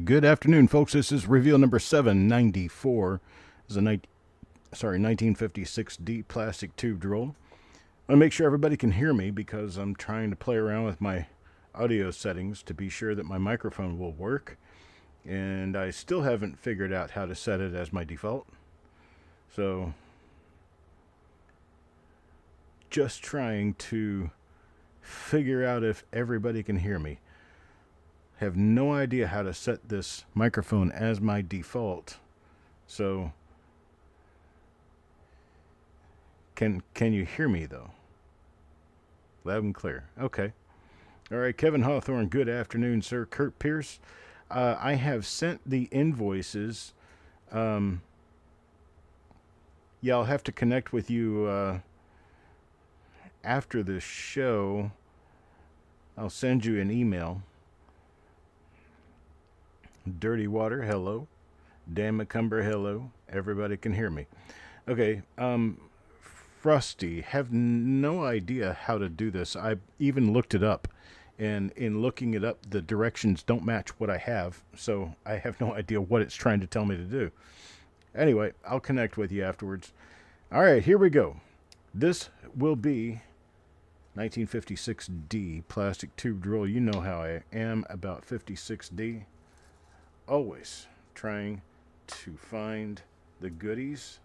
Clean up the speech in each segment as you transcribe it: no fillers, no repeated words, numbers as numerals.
Good afternoon, folks. This is reveal number 794. This is a 1956D plastic tube roll. I want to make sure everybody can hear me because I'm trying to play around with my audio settings to be sure that my microphone will work. And I still haven't figured out how to set it as my default. So, just trying to figure out if everybody can hear me. Have no idea how to set this microphone as my default. So can you hear me though? Loud and clear. Okay. All right, Kevin Hawthorne, good afternoon, sir. Kurt Pierce, I have sent the invoices. Yeah, I'll have to connect with you after the show. I'll send you an email. Dirty Water, hello. Dan McCumber, hello. Everybody can hear me. Okay, Frosty, have no idea how to do this. I even looked it up, and in looking it up, the directions don't match what I have, so I have no idea what it's trying to tell me to do. Anyway, I'll connect with you afterwards. All right, here we go. This will be 1956D plastic tube roll. You know how I am about 56D. Always trying to find the goodies.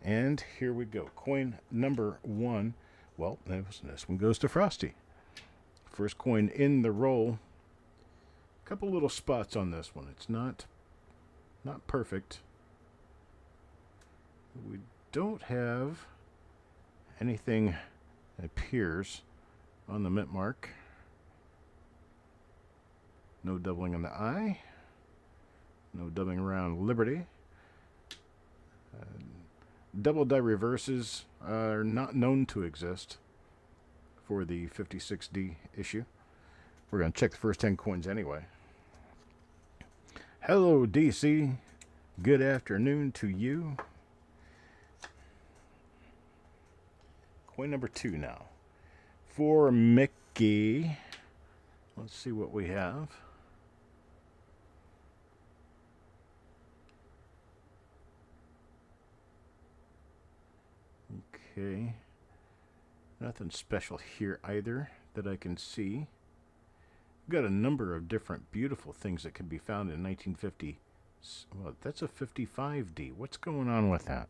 And here we go. Coin number 1. Well, this one goes to Frosty. First coin in the roll. A couple little spots on this one. It's not perfect. We don't have anything that appears on the mint mark. No doubling on the I. No doubling around Liberty. Double die reverses are not known to exist for the 56D issue. We're going to check the first 10 coins anyway. Hello, DC. Good afternoon to you. Coin number 2 now. For Mickey. Let's see what we have. Okay, nothing special here either that I can see. We've got a number of different beautiful things that can be found in 1950. Well, that's a 55D. What's going on with that?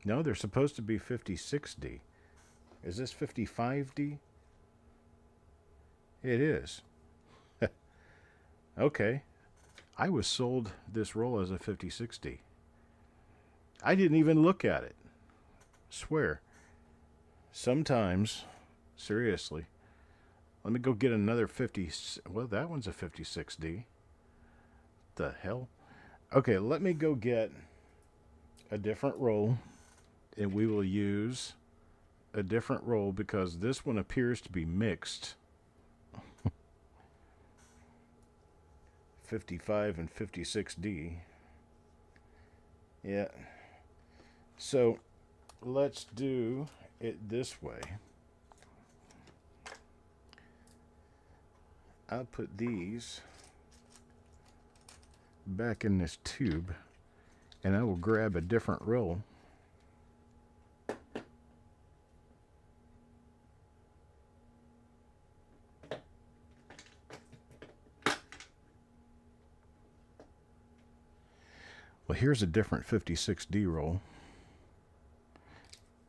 No, they're supposed to be 56D. Is this 55D? It is. Okay. I was sold this roll as a 56D. I didn't even look at it. Swear. Sometimes, seriously. Let me go get another 50. Well, that one's a 56D. The hell? Okay, let me go get a different roll, and we will use a different roll because this one appears to be mixed. 55 and 56D. Yeah. So let's do it this way. I'll put these back in this tube and I will grab a different roll. Well, here's a different 56D roll.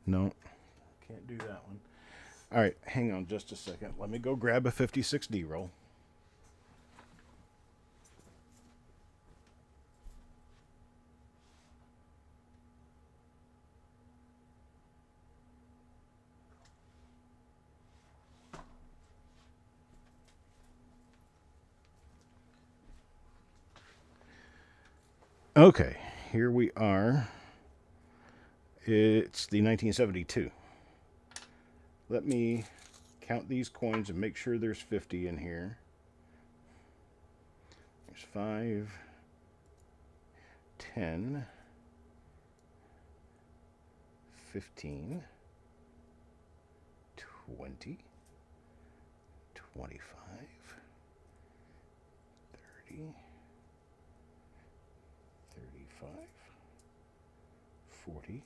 No, can't do that one. All right, hang on just a second. Let me go grab a 56D roll. Okay, here we are. It's the 1972. Let me count these coins and make sure there's 50 in here. There's 5, 10, 15, 20, 25, 30, 35, 40.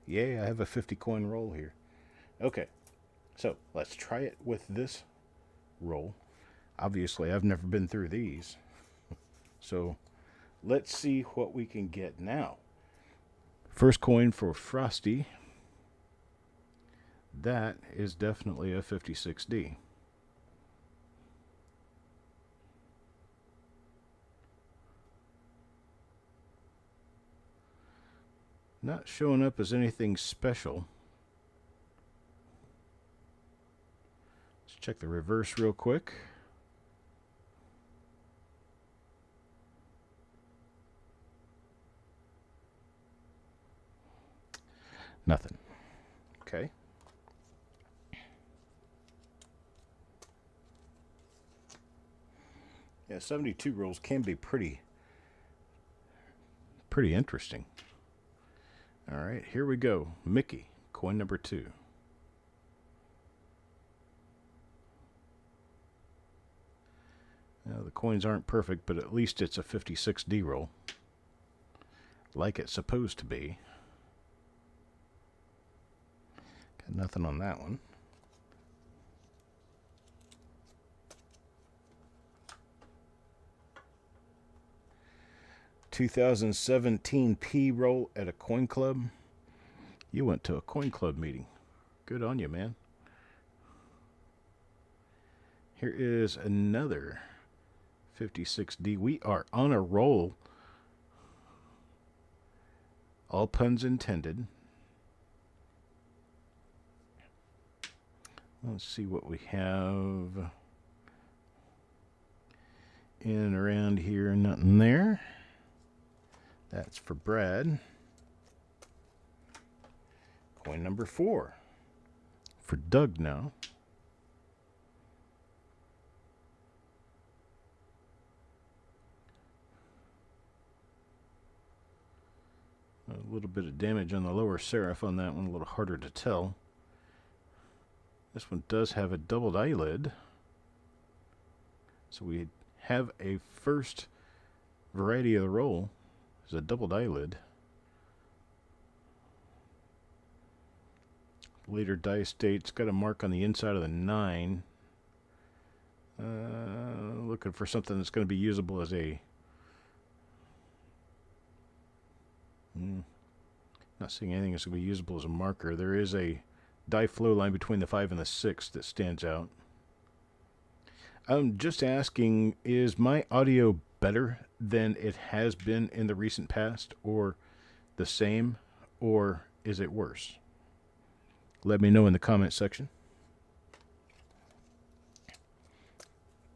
Yay, I have a 50 coin roll here. Okay, so let's try it with this roll. Obviously, I've never been through these. So let's see what we can get now. First coin for Frosty. That is definitely a 56D. Not showing up as anything special. Let's check the reverse real quick. Nothing. Okay. Yeah, 72 rolls can be pretty interesting. All right, here we go. Mickey, coin number 2. Now, the coins aren't perfect, but at least it's a 56D roll. Like it's supposed to be. Got nothing on that one. $2017 P roll at a coin club. You went to a coin club meeting. Good on you, man. Here is another 56D. We are on a roll. All puns intended. Let's see what we have in and around here. Nothing there. That's for Brad. Coin number 4 for Doug now. A little bit of damage on the lower serif on that one, a little harder to tell. This one does have a doubled eyelid. So we have a first variety of the roll. Is a doubled eyelid. Later dice date's got a mark on the inside of the 9. Looking for something that's going to be usable as a... Not seeing anything that's going to be usable as a marker. There is a die flow line between the 5 and the 6 that stands out. I'm just asking, is my audio better than it has been in the recent past, or the same, or is it worse? Let me know in the comment section.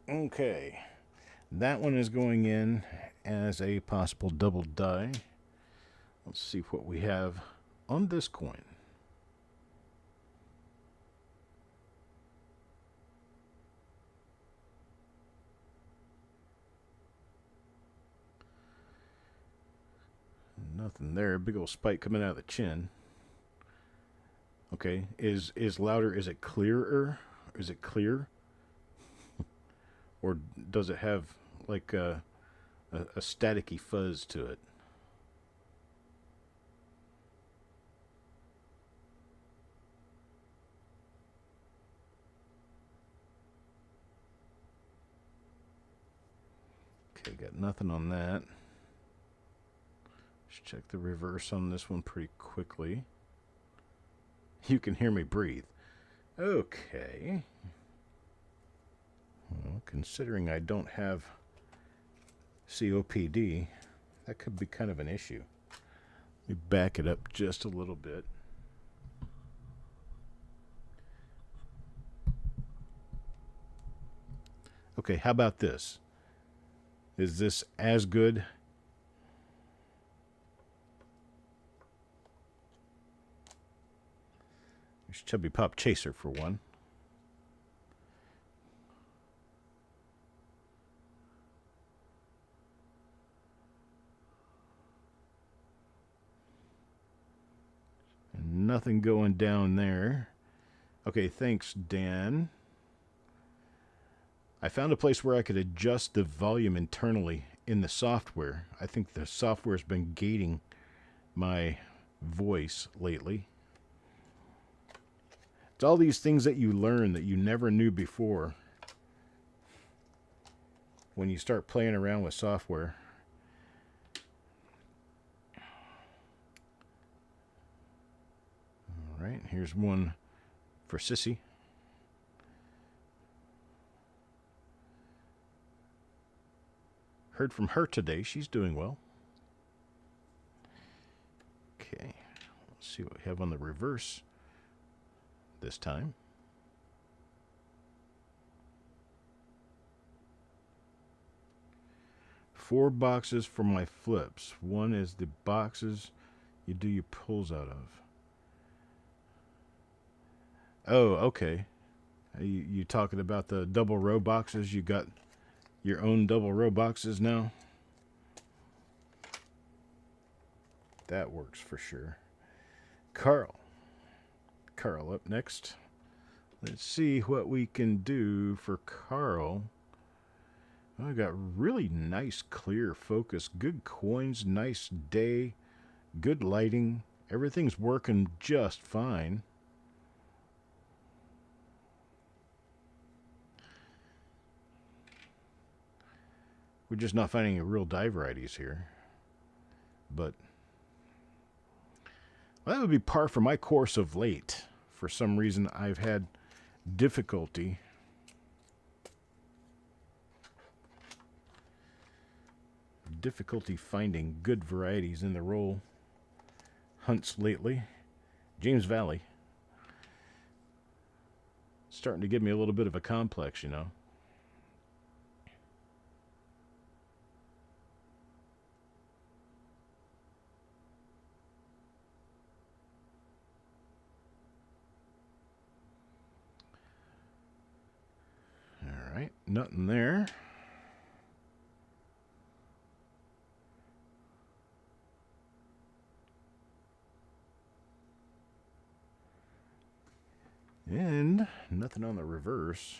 Okay, that one is going in as a possible double die. Let's see what we have on this coin. Nothing there. Big old spike coming out of the chin. Okay, is louder? Is it clearer? Is it clear? Or does it have like a staticky fuzz to it? Okay, got nothing on that. Let's check the reverse on this one pretty quickly. You can hear me breathe. Okay. Well, considering I don't have COPD, that could be kind of an issue. Let me back it up just a little bit. Okay, how about this? Is this as good? There's Chubby Pop Chaser for one. And nothing going down there. Okay, thanks, Dan. I found a place where I could adjust the volume internally in the software. I think the software's been gating my voice lately. It's all these things that you learn that you never knew before when you start playing around with software. All right, here's one for Sissy. Heard from her today. She's doing well. Okay, let's see what we have on the reverse this time. Four boxes for my flips. One is the boxes you do your pulls out of. Oh, okay. You talking about the double row boxes? You got your own double row boxes now? That works for sure. Carl up next. Let's see what we can do for Carl. I got really nice, clear focus, good coins, nice day, good lighting. Everything's working just fine. We're just not finding any real die varieties here. But well, that would be par for my course of late. For some reason, I've had difficulty finding good varieties in the roll hunts lately. James Valley. Starting to give me a little bit of a complex, you know. All right, nothing there. And nothing on the reverse.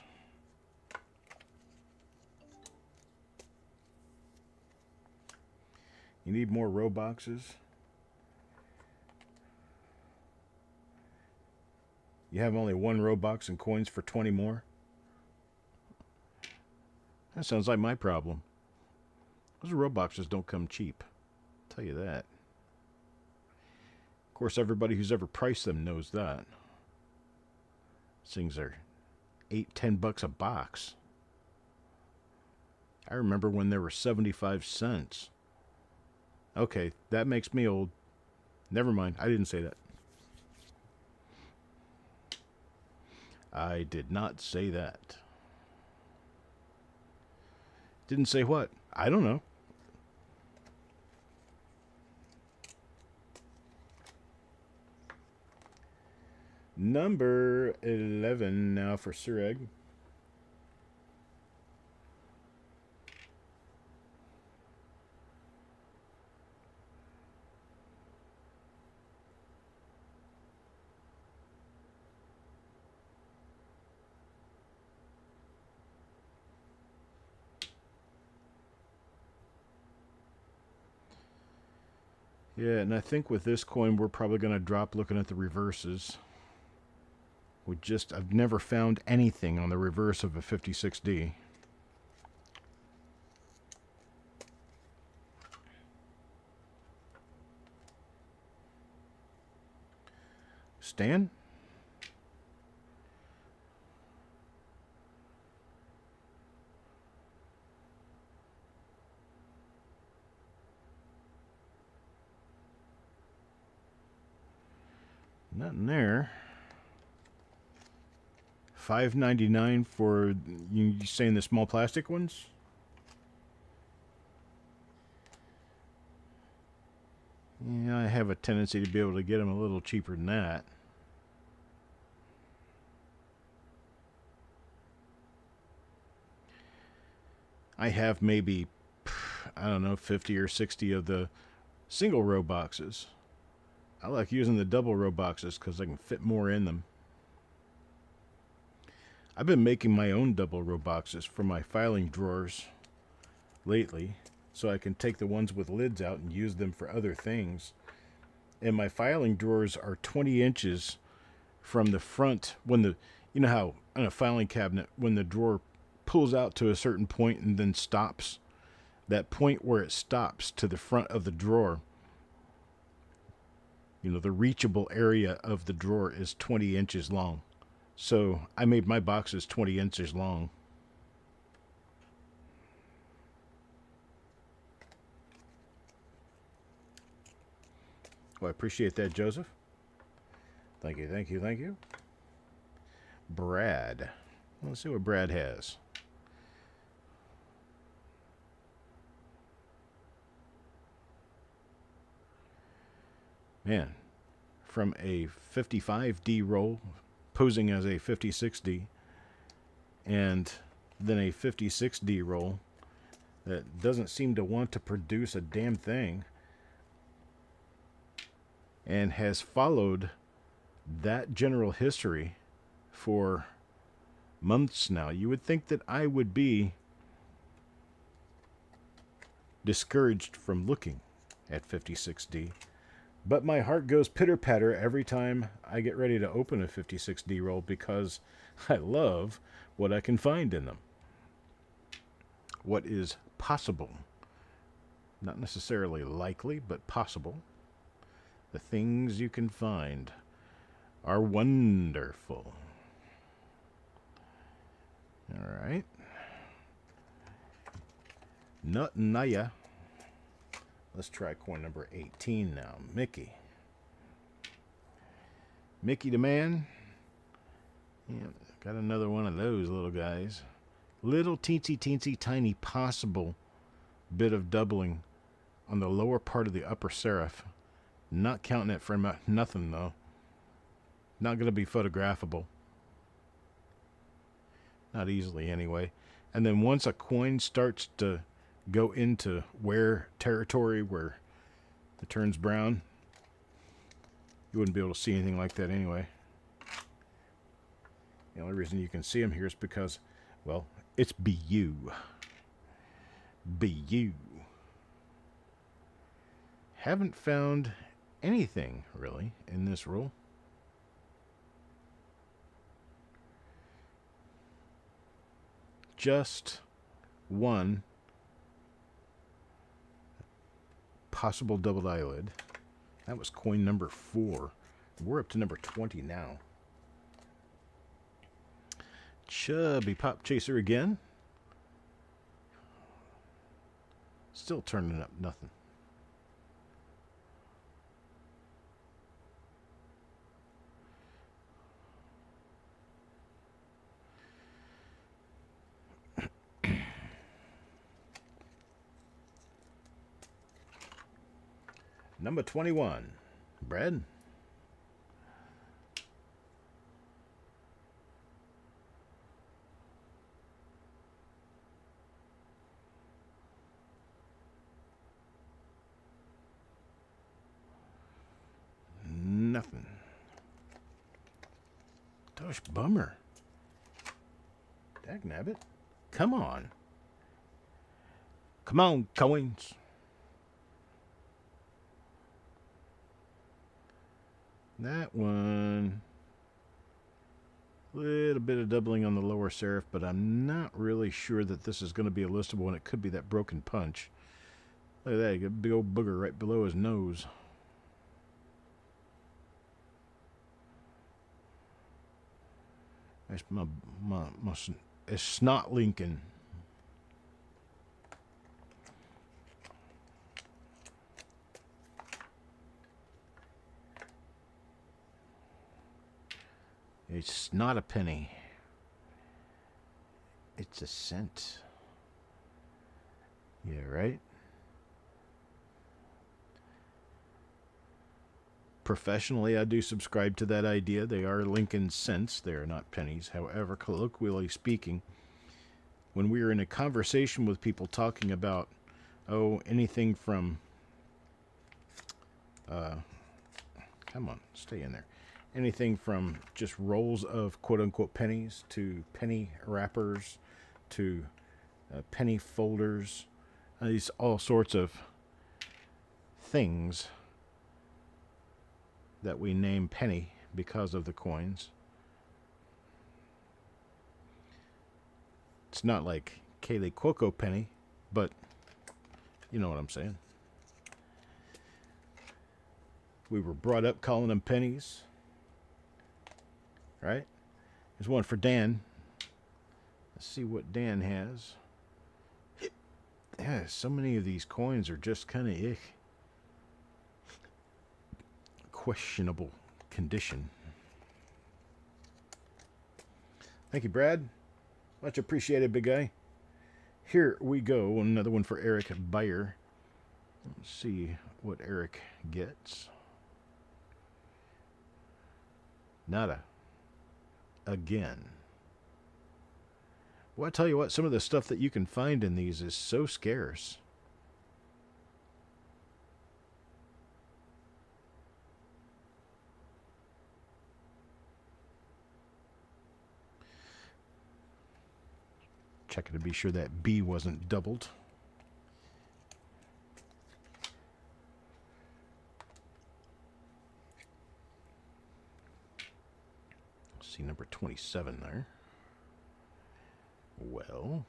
You need more row boxes. You have only one row box and coins for 20 more. That sounds like my problem. Those row boxes don't come cheap. I'll tell you that. Of course, everybody who's ever priced them knows that. These things are $8-10 a box. I remember when they were 75 cents. Okay, that makes me old. Never mind, I didn't say that. I did not say that. Didn't say what? I don't know. Number 11 now for Sureg. Yeah, and I think with this coin, we're probably going to drop looking at the reverses. I've never found anything on the reverse of a 56D. Stan? Nothing there. $5.99 for you saying the small plastic ones? Yeah, I have a tendency to be able to get them a little cheaper than that. I have maybe, I don't know, 50 or 60 of the single row boxes. I like using the double row boxes because I can fit more in them. I've been making my own double row boxes for my filing drawers lately, so I can take the ones with lids out and use them for other things. And my filing drawers are 20 inches from the front. When the, you know how on a filing cabinet, when the drawer pulls out to a certain point and then stops, that point where it stops to the front of the drawer, you know, the reachable area of the drawer is 20 inches long. So I made my boxes 20 inches long. Well, I appreciate that, Joseph. Thank you, thank you, thank you. Brad. Let's see what Brad has. Man, from a 55D roll posing as a 56D, and then a 56D roll that doesn't seem to want to produce a damn thing, and has followed that general history for months now. You would think that I would be discouraged from looking at 56D, but my heart goes pitter-patter every time I get ready to open a 56D roll because I love what I can find in them. What is possible. Not necessarily likely, but possible. The things you can find are wonderful. All right. Nutnaya. Let's try coin number 18 now. Mickey. Mickey the man. Yeah, got another one of those little guys. Little teensy tiny possible bit of doubling on the lower part of the upper serif. Not counting it for nothing, though. Not going to be photographable. Not easily, anyway. And then once a coin starts to go into wear territory where it turns brown, you wouldn't be able to see anything like that anyway. The only reason you can see them here is because, well, it's BU. BU. Haven't found anything, really, in this roll. Just one possible doubled eyelid. That was coin number 4. We're up to number 20 now. Chubby Pop Chaser again. Still turning up nothing. Number 21. Brad. Nothing. Gosh, bummer. Dagnabbit. Come on. Come on, coins. That one, little bit of doubling on the lower serif, but I'm not really sure that this is going to be a listable, and it could be that broken punch. Look at that, you got a big old booger right below his nose. That's my snot Lincoln. It's not a penny. It's a cent. Yeah, right? Professionally, I do subscribe to that idea. They are Lincoln cents. They are not pennies. However, colloquially speaking, when we are in a conversation with people talking about, anything from, come on, stay in there. anything from just rolls of quote-unquote pennies to penny wrappers to penny folders. These all sorts of things that we name penny because of the coins. It's not like Kaylee Cuoco penny, but you know what I'm saying. We were brought up calling them pennies, right? There's one for Dan. Let's see what Dan has. Yeah, so many of these coins are just kind of ick. Questionable condition. Thank you, Brad. Much appreciated, big guy. Here we go. Another one for Eric Bayer. Let's see what Eric gets. Nada. Again. Well, I tell you what, some of the stuff that you can find in these is so scarce. Checking to be sure that B wasn't doubled. See number 27 there. Well,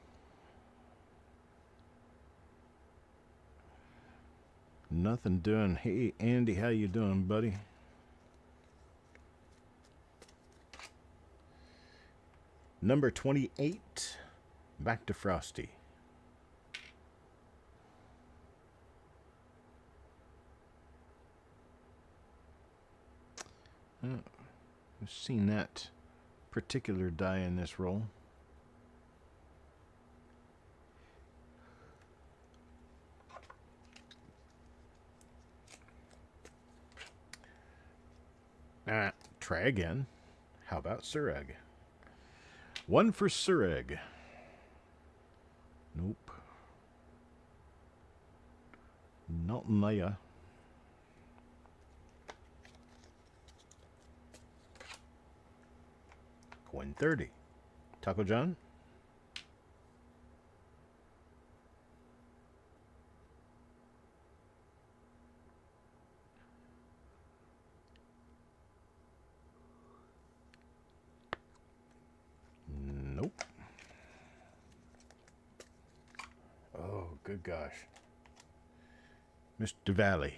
nothing doing. Hey, Andy, how you doing, buddy? Number 28. Back to Frosty. We've seen that particular die in this roll. Try again. How about Sureg? One for Sureg. Nope. Not Naya. Coin 30. Taco John. Nope. Oh, good gosh. Mr. Valley.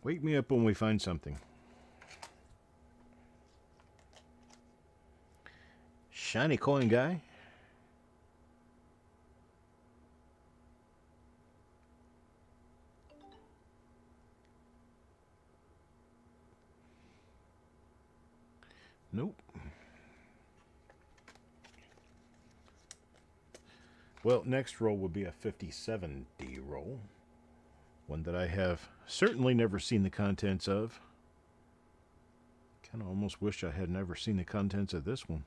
Wake me up when we find something. Shiny coin guy. Nope. Well, next roll will be a 57D roll. One that I have certainly never seen the contents of. Kind of almost wish I had never seen the contents of this one.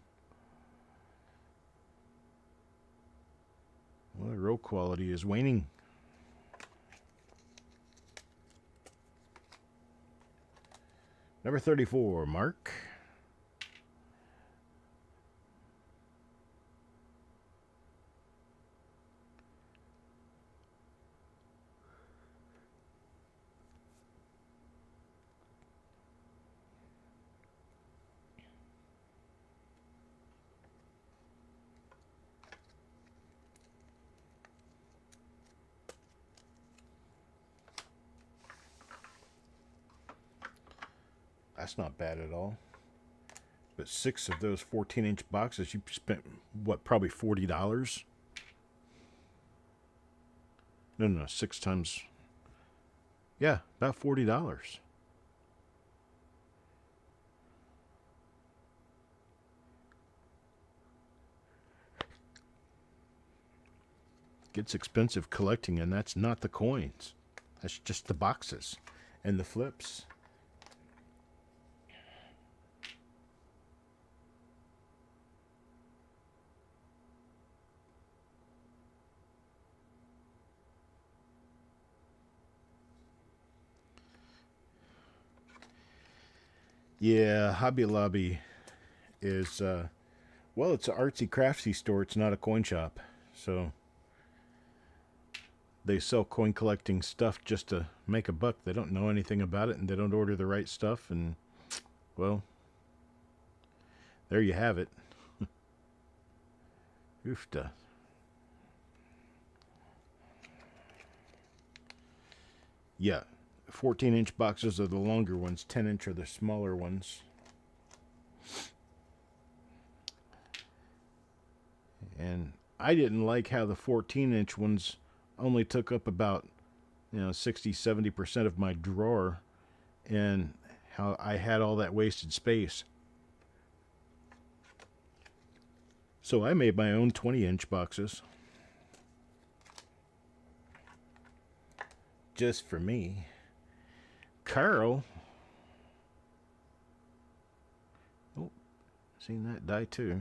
Well, the roll quality is waning. Number 34, Mark. That's not bad at all. But 6 of those 14-inch boxes, you spent, what, probably $40? No, 6 times. Yeah, about $40. Gets expensive collecting, and that's not the coins. That's just the boxes and the flips. Yeah, Hobby Lobby is, well, it's an artsy craftsy store. It's not a coin shop. So they sell coin collecting stuff just to make a buck. They don't know anything about it and they don't order the right stuff. And, well, there you have it. Oofta. Yeah, 14-inch boxes are the longer ones, 10-inch are the smaller ones. And I didn't like how the 14-inch ones only took up about 60-70% of my drawer, and how I had all that wasted space. So I made my own 20-inch boxes just for me. Carl, oh, seen that die too.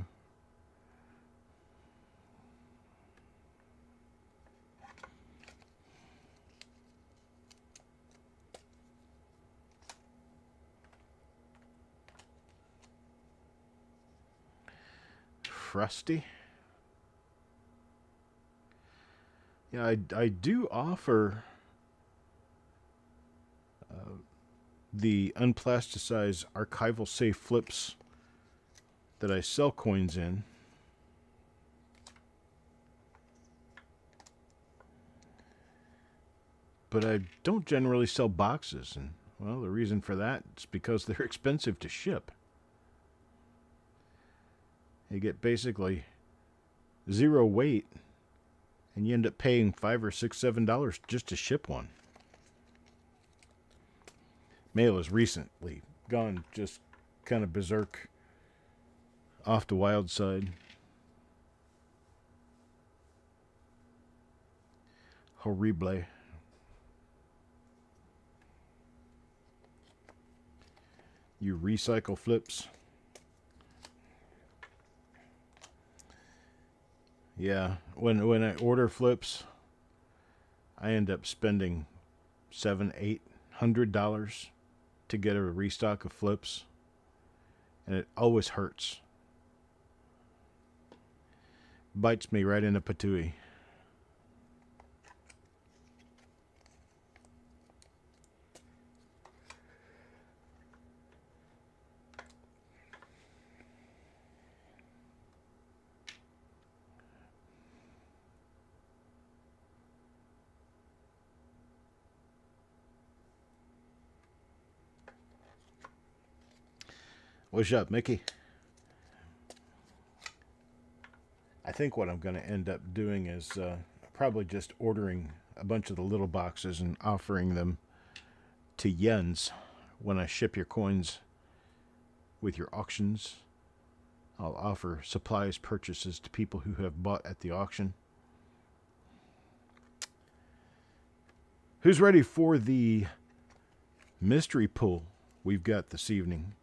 Frosty. Yeah, I do offer the unplasticized archival safe flips that I sell coins in. But I don't generally sell boxes, and well, the reason for that is because they're expensive to ship. You get basically zero weight, and you end up paying $5 or $6, $7 just to ship one. Mail has recently gone just kind of berserk off the wild side. Horrible. You recycle flips. Yeah, when I order flips, I end up spending $700-800 to get a restock of flips, and it always hurts. Bites me right in the patooey. What's up, Mickey? I think what I'm going to end up doing is probably just ordering a bunch of the little boxes and offering them to yens when I ship your coins with your auctions. I'll offer supplies purchases to people who have bought at the auction. Who's ready for the mystery pull we've got this evening?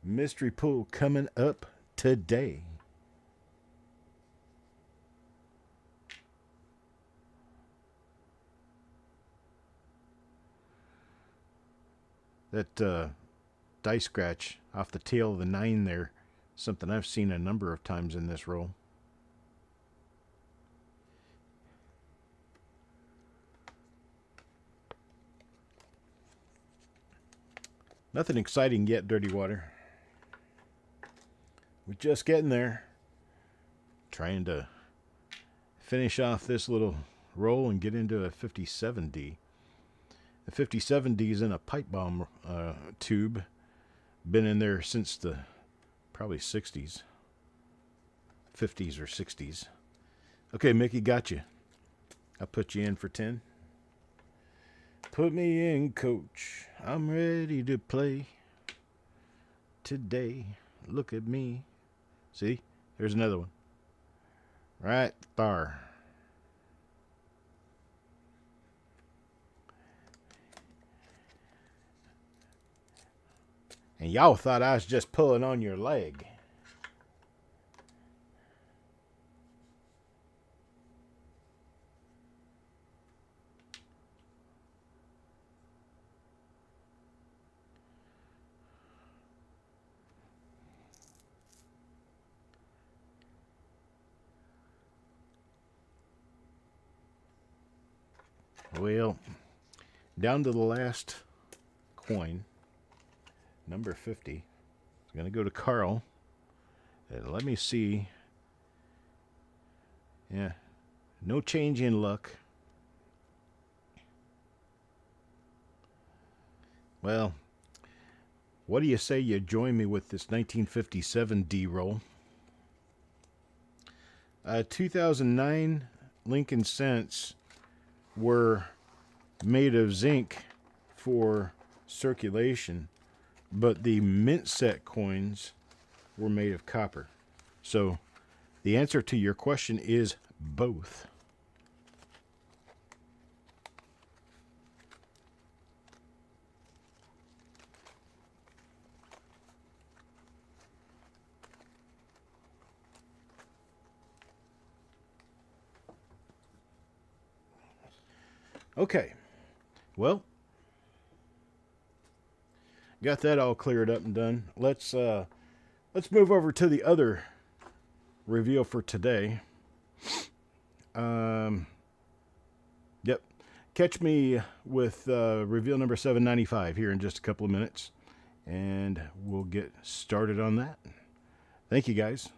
Mystery pull coming up today. That die scratch off the tail of the 9 there, something I've seen a number of times in this roll. Nothing exciting yet, Dirty Water. We're just getting there. Trying to finish off this little roll and get into a 57D. The 57D is in a pipe bomb tube. Been in there since the probably 60s. 50s or 60s. Okay, Mickey, got you. I'll put you in for 10. Put me in, coach. I'm ready to play today. Look at me. See? There's another one. Right there. And y'all thought I was just pulling on your leg. Well, down to the last coin, number 50. I'm going to go to Carl. And let me see. Yeah, no change in luck. Well, what do you say you join me with this 1957 D-roll? 2009 Lincoln cents were made of zinc for circulation, but the mint set coins were made of copper. So the answer to your question is both. Okay, well, got that all cleared up and done. Let's move over to the other reveal for today. Yep, catch me with reveal number 795 here in just a couple of minutes, and we'll get started on that. Thank you, guys.